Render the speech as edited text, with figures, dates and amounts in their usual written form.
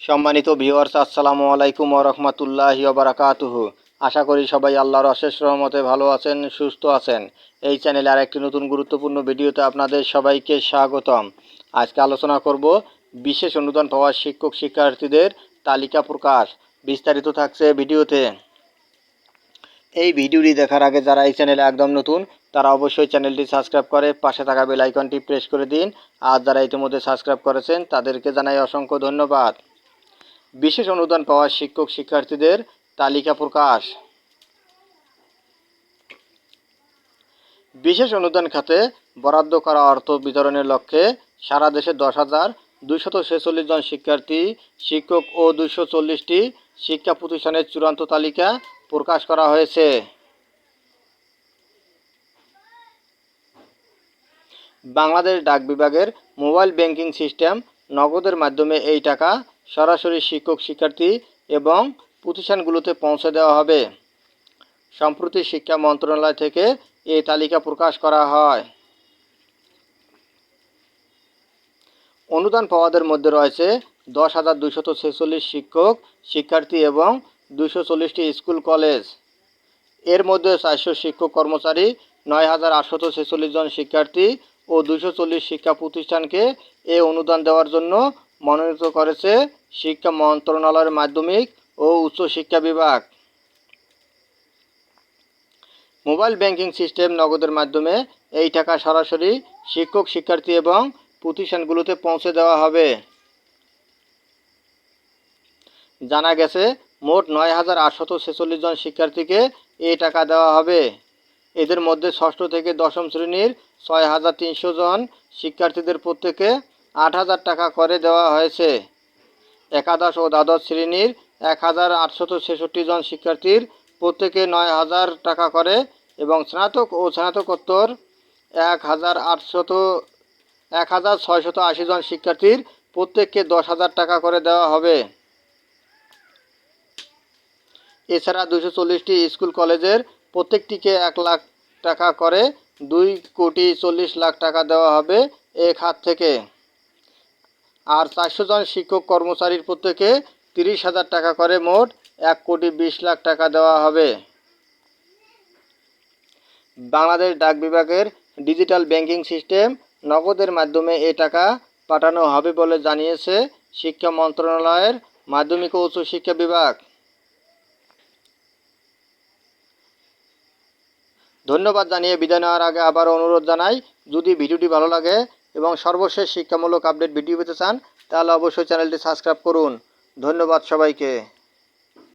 সম্মানিত ভিউয়ার্স, আসসালামু আলাইকুম ওয়া রাহমাতুল্লাহি ওয়া বারাকাতুহু। আশা করি সবাই আল্লাহর অশেষ রহমতে ভালো আছেন, সুস্থ আছেন। এই চ্যানেলে আরেকটি নতুন গুরুত্বপূর্ণ ভিডিওতে আপনাদের সবাইকে স্বাগতম। আজকে আলোচনা করব বিশেষ অনুদান পাওয়া শিক্ষক শিক্ষার্থীদের তালিকা প্রকাশ। বিস্তারিত থাকছে ভিডিওতে। এই ভিডিওটি দেখার আগে যারা এই চ্যানেলে একদম নতুন তারা অবশ্যই চ্যানেলটি সাবস্ক্রাইব করে পাশে থাকা বেল আইকনটি প্রেস করে দিন। আর যারা ইতিমধ্যে সাবস্ক্রাইব করেছেন তাদেরকে জানাই অসংখ্য ধন্যবাদ। বিশেষ অনুদান পাওয়া শিক্ষক শিক্ষার্থীদের তালিকা প্রকাশ। বিশেষ অনুদান খাতে বরাদ্দ করা অর্থ বিতরণের লক্ষ্যে সারা দেশে 10,246 জন শিক্ষার্থী, শিক্ষক ও 240টি শিক্ষা প্রতিষ্ঠানের চূড়ান্ত তালিকা প্রকাশ করা হয়েছে। বাংলাদেশ ডাক বিভাগের মোবাইল ব্যাংকিং সিস্টেম নগদের মাধ্যমে এই টাকা সরাসরি শিক্ষক শিক্ষার্থী এবং প্রতিষ্ঠানগুলোতে পৌঁছে দেওয়া হবে। সম্প্রতি শিক্ষা মন্ত্রণালয় থেকে এই তালিকা প্রকাশ করা হয়। অনুদান পাওয়াদের মধ্যে রয়েছে 10,246 শিক্ষক শিক্ষার্থী এবং 240টি স্কুল কলেজ। এর মধ্যে 400 শিক্ষক কর্মচারী, 9,846 জন শিক্ষার্থী ও 240 শিক্ষা প্রতিষ্ঠানকে এ অনুদান দেওয়ার জন্য মনোনীত করেছে শিক্ষা মন্ত্রণালয়ের মাধ্যমিক ও উচ্চ শিক্ষা বিভাগ। মোবাইল ব্যাংকিং সিস্টেম নগদের মাধ্যমে এই টাকা সরাসরি শিক্ষক শিক্ষার্থী এবং প্রতিষ্ঠানগুলোতে পৌঁছে দেওয়া হবে। জানা গেছে মোট 9,846 জন শিক্ষার্থীকে এই টাকা দেওয়া হবে। এদের মধ্যে ষষ্ঠ থেকে দশম শ্রেণীর 6,300 জন শিক্ষার্থীদের প্রত্যেকে 8,000 টাকা করে দেওয়া হয়েছে। একাদশ ও দ্বাদশ শ্রেণীর 1,866 জন শিক্ষার্থীর প্রত্যেকে 9,000 টাকা করে এবং স্নাতক ও স্নাতকোত্তর 1,680 জন শিক্ষার্থীর প্রত্যেককে 10,000 টাকা করে দেওয়া হবে। এছাড়া 240টি স্কুল কলেজের প্রত্যেকটিকে 1 লাখ টাকা করে 2,40,00,000 টাকা দেওয়া হবে এ খাত থেকে। আর 400 জন শিক্ষক কর্মচারীর প্রত্যেকে 30,000 টাকা করে মোট 1,20,00,000 টাকা দেওয়া হবে। বাংলাদেশ ডাক বিভাগের ডিজিটাল ব্যাংকিং সিস্টেম নগদের মাধ্যমে এ টাকা পাঠানো হবে বলে জানিয়েছে শিক্ষা মন্ত্রণালয়ের মাধ্যমিক ও উচ্চ শিক্ষা বিভাগ। ধন্যবাদ জানিয়ে বিদায় নেওয়ার আগে আবার অনুরোধ জানাই, যদি ভিডিওটি ভালো লাগে এবং সর্বশেষ শিক্ষামূলক আপডেট ভিডিও পেতে চান তাহলে অবশ্যই চ্যানেলটি সাবস্ক্রাইব করুন। ধন্যবাদ সবাইকে।